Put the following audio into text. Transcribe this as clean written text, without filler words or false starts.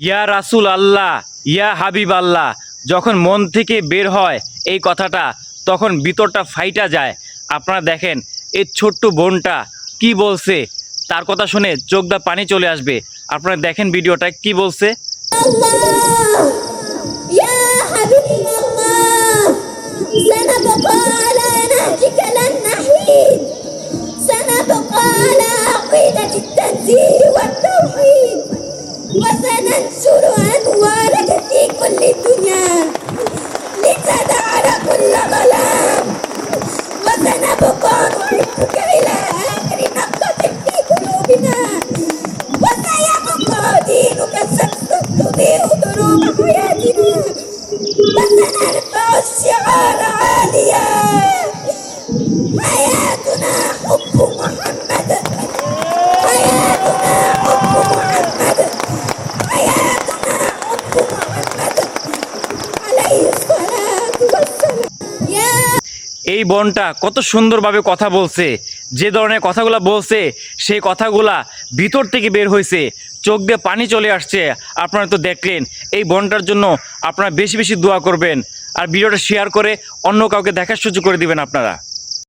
ইয়া রাসূল আল্লাহ, ইয়া হাবিব আল্লাহ, যখন মন থেকে বের হয় এই কথাটা, তখন ভিতরটা ফাইটা যায়। আপনারা দেখেন এই ছোট্ট বোনটা কি বলছে, তার কথা শুনে চোখ দা পানি চলে আসবে। আপনারা দেখেন ভিডিওটা কি বলছে। الله يا حبيب الله سنبقى على نهجك لن نحيد سنبقى على عقيدة التنزيه والتوحيد وسننشر أنوارك في كل الدنيا لتدعر كل ظلام وسنبقى نحبك إلى آخر نقطة في قلوبنا وسيبقى دينك الشمس تضيء دروب حياتنا وسنرفع الشعار عاليا حياتنا حب محمد حياتنا حب محمد حياتنا حب محمد عليه الصلاة والسلام يا এই বোনটা কত সুন্দরভাবে কথা বলছে, যে ধরনের কথাগুলো বলছে সেই কথাগুলা ভিতর থেকে বের হয়েছে, চোখ দিয়ে পানি চলে আসছে। আপনারা তো দেখলেন। এই বোনটার জন্য আপনারা বেশি বেশি দোয়া করবেন, আর ভিডিওটা শেয়ার করে অন্য কাউকে দেখার সুযোগ করে দিবেন আপনারা।